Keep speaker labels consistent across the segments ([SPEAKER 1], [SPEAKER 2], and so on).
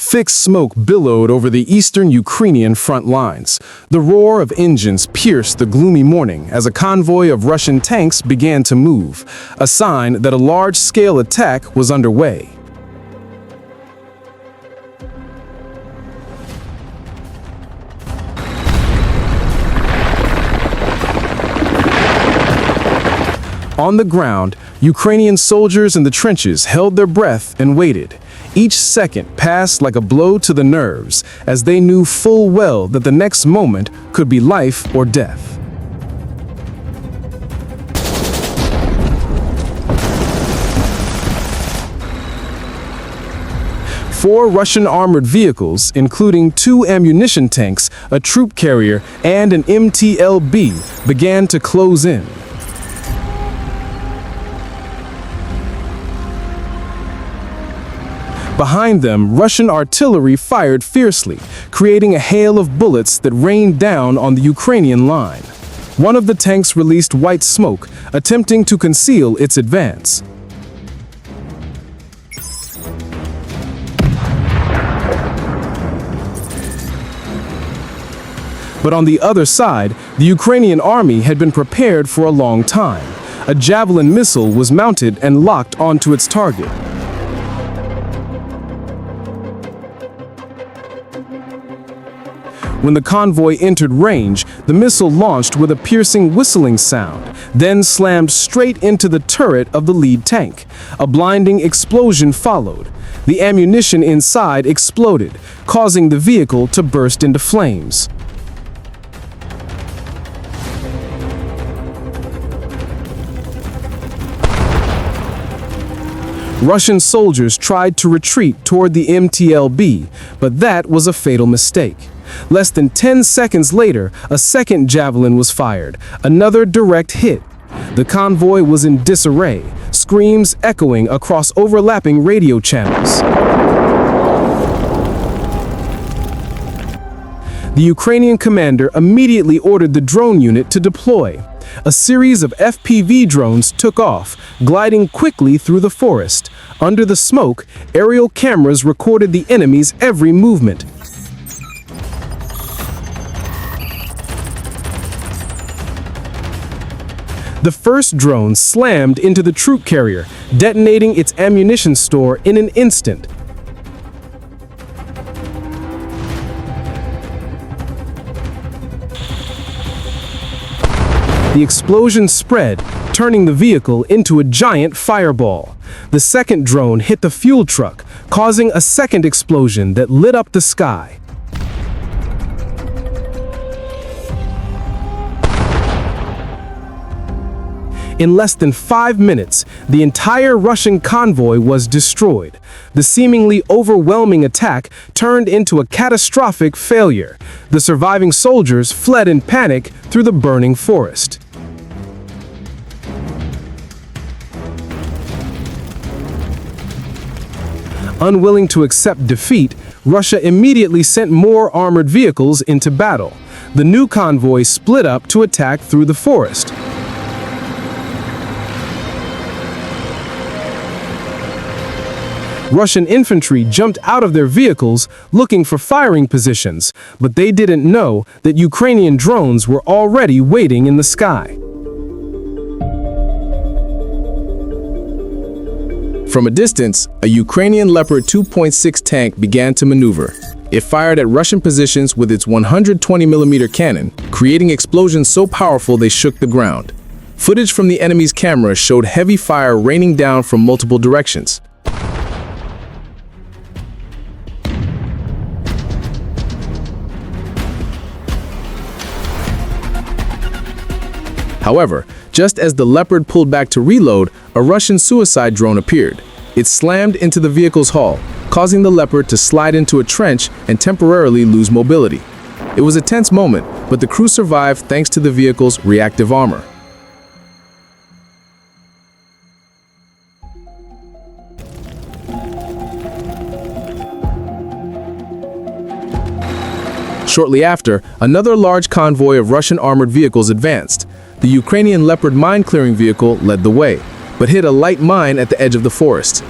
[SPEAKER 1] Thick smoke billowed over the eastern Ukrainian front lines. The roar of engines pierced the gloomy morning as a convoy of Russian tanks began to move, a sign that a large-scale attack was underway. On the ground, Ukrainian soldiers in the trenches held their breath and waited. Each second passed like a blow to the nerves, as they knew full well that the next moment could be life or death. Four Russian armored vehicles, including two ammunition tanks, a troop carrier, and an MTLB, began to close in. Behind them, Russian artillery fired fiercely, creating a hail of bullets that rained down on the Ukrainian line. One of the tanks released white smoke, attempting to conceal its advance. But on the other side, the Ukrainian army had been prepared for a long time. A Javelin missile was mounted and locked onto its target. When the convoy entered range, the missile launched with a piercing whistling sound, then slammed straight into the turret of the lead tank. A blinding explosion followed. The ammunition inside exploded, causing the vehicle to burst into flames. Russian soldiers tried to retreat toward the MTLB, but that was a fatal mistake. Less than 10 seconds later, a second javelin was fired, another direct hit. The convoy was in disarray, screams echoing across overlapping radio channels. The Ukrainian commander immediately ordered the drone unit to deploy. A series of FPV drones took off, gliding quickly through the forest. Under the smoke, aerial cameras recorded the enemy's every movement. The first drone slammed into the troop carrier, detonating its ammunition store in an instant. The explosion spread, turning the vehicle into a giant fireball. The second drone hit the fuel truck, causing a second explosion that lit up the sky. In less than 5 minutes, the entire Russian convoy was destroyed. The seemingly overwhelming attack turned into a catastrophic failure. The surviving soldiers fled in panic through the burning forest. Unwilling to accept defeat, Russia immediately sent more armored vehicles into battle. The new convoy split up to attack through the forest. Russian infantry jumped out of their vehicles looking for firing positions, but they didn't know that Ukrainian drones were already waiting in the sky. From a distance, a Ukrainian Leopard 2.6 tank began to maneuver. It fired at Russian positions with its 120mm cannon, creating explosions so powerful they shook the ground. Footage from the enemy's camera showed heavy fire raining down from multiple directions. However, just as the Leopard pulled back to reload, a Russian suicide drone appeared. It slammed into the vehicle's hull, causing the Leopard to slide into a trench and temporarily lose mobility. It was a tense moment, but the crew survived thanks to the vehicle's reactive armor. Shortly after, another large convoy of Russian armored vehicles advanced. The Ukrainian Leopard mine-clearing vehicle led the way, but hit a light mine at the edge of the forest.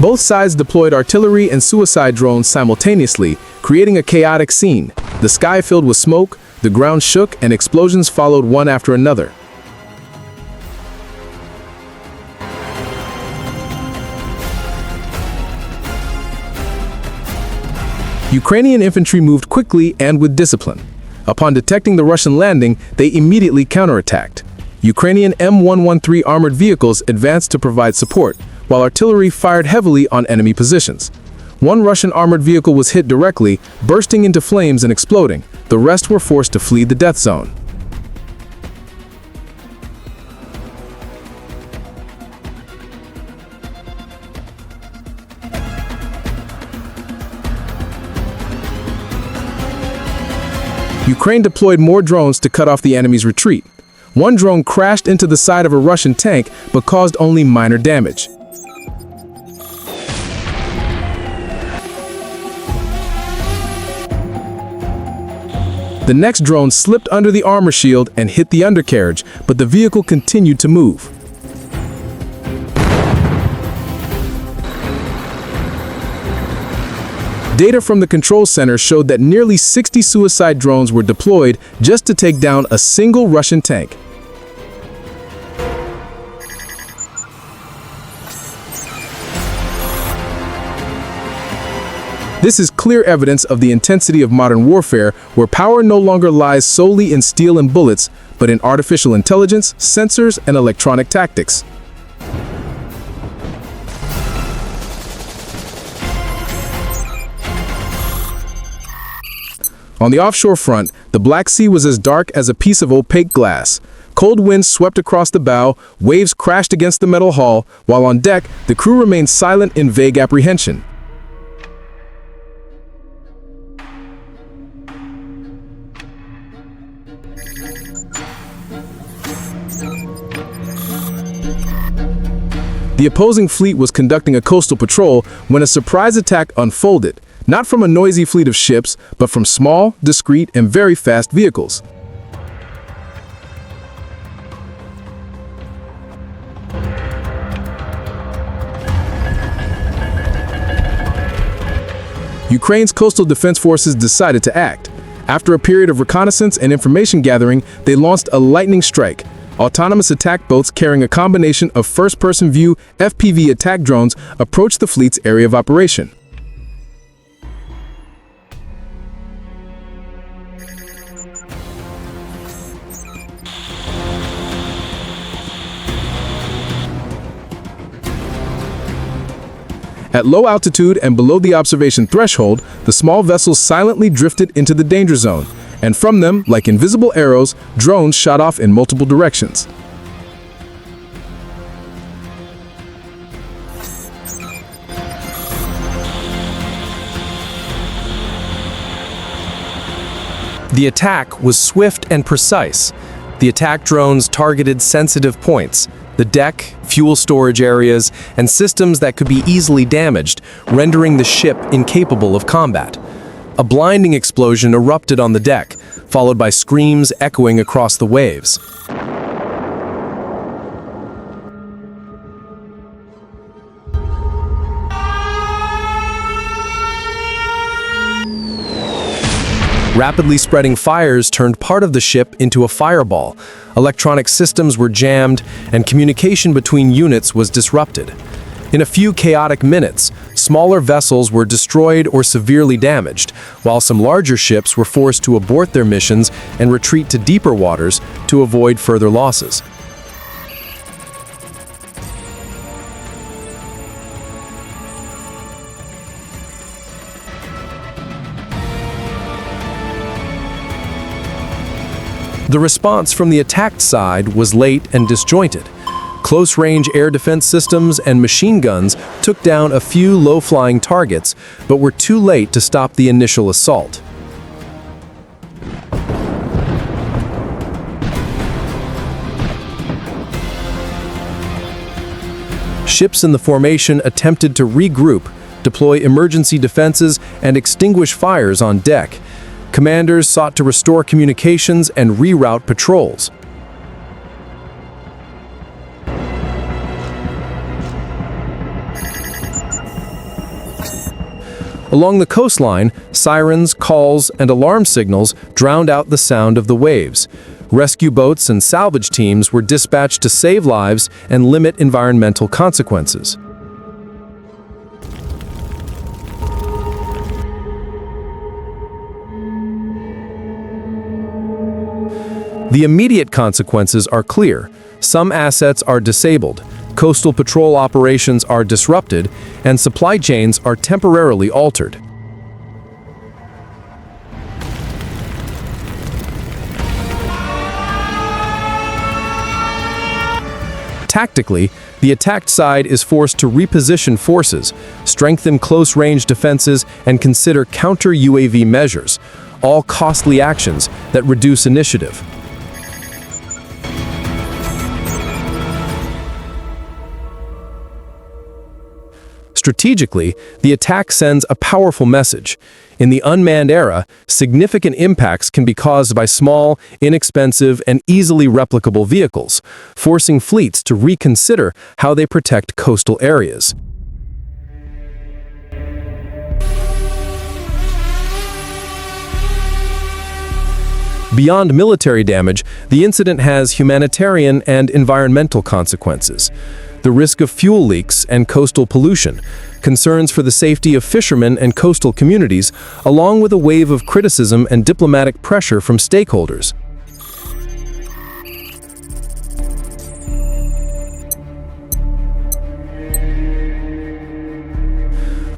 [SPEAKER 1] Both sides deployed artillery and suicide drones simultaneously, creating a chaotic scene. The sky filled with smoke, the ground shook, and explosions followed one after another. Ukrainian infantry moved quickly and with discipline. Upon detecting the Russian landing, they immediately counterattacked. Ukrainian M113 armored vehicles advanced to provide support, while artillery fired heavily on enemy positions. One Russian armored vehicle was hit directly, bursting into flames and exploding. The rest were forced to flee the death zone. Ukraine deployed more drones to cut off the enemy's retreat. One drone crashed into the side of a Russian tank but caused only minor damage. The next drone slipped under the armor shield and hit the undercarriage, but the vehicle continued to move. Data from the control center showed that nearly 60 suicide drones were deployed just to take down a single Russian tank. This is clear evidence of the intensity of modern warfare, where power no longer lies solely in steel and bullets, but in artificial intelligence, sensors, and electronic tactics. On the offshore front, the Black Sea was as dark as a piece of opaque glass. Cold winds swept across the bow, waves crashed against the metal hull, while on deck, the crew remained silent in vague apprehension. The opposing fleet was conducting a coastal patrol when a surprise attack unfolded, not from a noisy fleet of ships, but from small, discreet, and very fast vehicles. Ukraine's coastal defense forces decided to act. After a period of reconnaissance and information gathering, they launched a lightning strike. Autonomous attack boats carrying a combination of first-person view FPV attack drones approached the fleet's area of operation. At low altitude and below the observation threshold, the small vessels silently drifted into the danger zone, and from them, like invisible arrows, drones shot off in multiple directions.
[SPEAKER 2] The attack was swift and precise. The attack drones targeted sensitive points, the deck, fuel storage areas, and systems that could be easily damaged, rendering the ship incapable of combat. A blinding explosion erupted on the deck, followed by screams echoing across the waves. Rapidly spreading fires turned part of the ship into a fireball. Electronic systems were jammed, and communication between units was disrupted. In a few chaotic minutes, smaller vessels were destroyed or severely damaged, while some larger ships were forced to abort their missions and retreat to deeper waters to avoid further losses. The response from the attacked side was late and disjointed. Close-range air defense systems and machine guns took down a few low-flying targets, but were too late to stop the initial assault. Ships in the formation attempted to regroup, deploy emergency defenses, and extinguish fires on deck. Commanders sought to restore communications and reroute patrols. Along the coastline, sirens, calls, and alarm signals drowned out the sound of the waves. Rescue boats and salvage teams were dispatched to save lives and limit environmental consequences. The immediate consequences are clear. Some assets are disabled, coastal patrol operations are disrupted, and supply chains are temporarily altered. Tactically, the attacked side is forced to reposition forces, strengthen close-range defenses, and consider counter-UAV measures, all costly actions that reduce initiative. Strategically, the attack sends a powerful message. In the unmanned era, significant impacts can be caused by small, inexpensive, and easily replicable vehicles, forcing fleets to reconsider how they protect coastal areas. Beyond military damage, the incident has humanitarian and environmental consequences. The risk of fuel leaks and coastal pollution, concerns for the safety of fishermen and coastal communities, along with a wave of criticism and diplomatic pressure from stakeholders.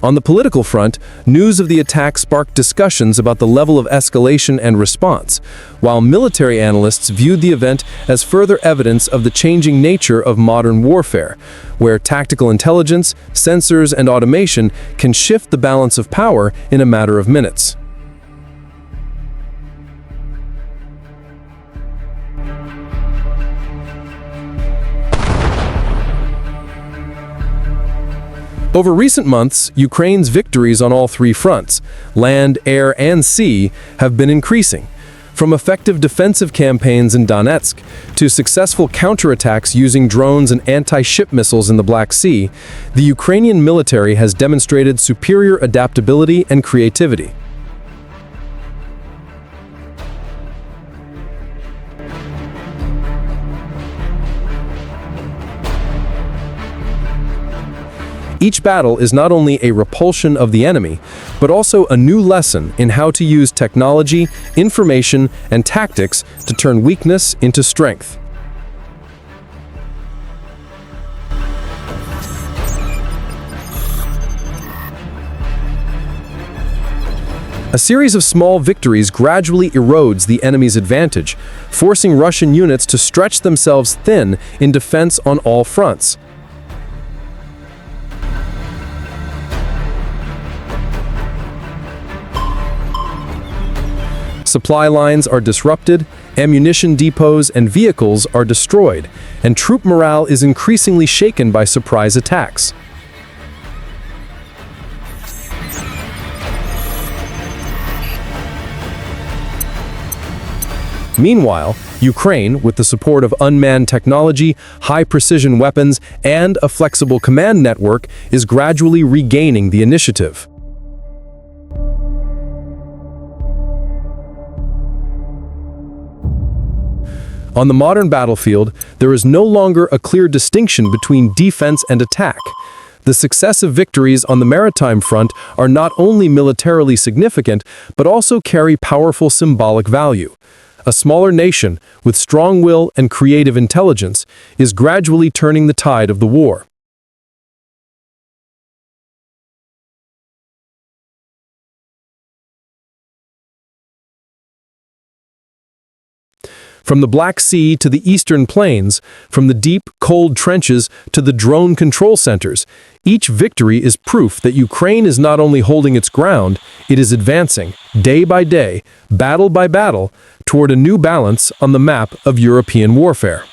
[SPEAKER 2] On the political front, news of the attack sparked discussions about the level of escalation and response, while military analysts viewed the event as further evidence of the changing nature of modern warfare, where tactical intelligence, sensors, and automation can shift the balance of power in a matter of minutes. Over recent months, Ukraine's victories on all three fronts, land, air, and sea, have been increasing. From effective defensive campaigns in Donetsk to successful counterattacks using drones and anti-ship missiles in the Black Sea, the Ukrainian military has demonstrated superior adaptability and creativity. Each battle is not only a repulsion of the enemy, but also a new lesson in how to use technology, information, and tactics to turn weakness into strength. A series of small victories gradually erodes the enemy's advantage, forcing Russian units to stretch themselves thin in defense on all fronts. Supply lines are disrupted, ammunition depots and vehicles are destroyed, and troop morale is increasingly shaken by surprise attacks. Meanwhile, Ukraine, with the support of unmanned technology, high-precision weapons, and a flexible command network, is gradually regaining the initiative. On the modern battlefield, there is no longer a clear distinction between defense and attack. The successive victories on the maritime front are not only militarily significant, but also carry powerful symbolic value. A smaller nation, with strong will and creative intelligence, is gradually turning the tide of the war. From the Black Sea to the Eastern Plains, from the deep, cold trenches to the drone control centers, each victory is proof that Ukraine is not only holding its ground, it is advancing, day by day, battle by battle, toward a new balance on the map of European warfare.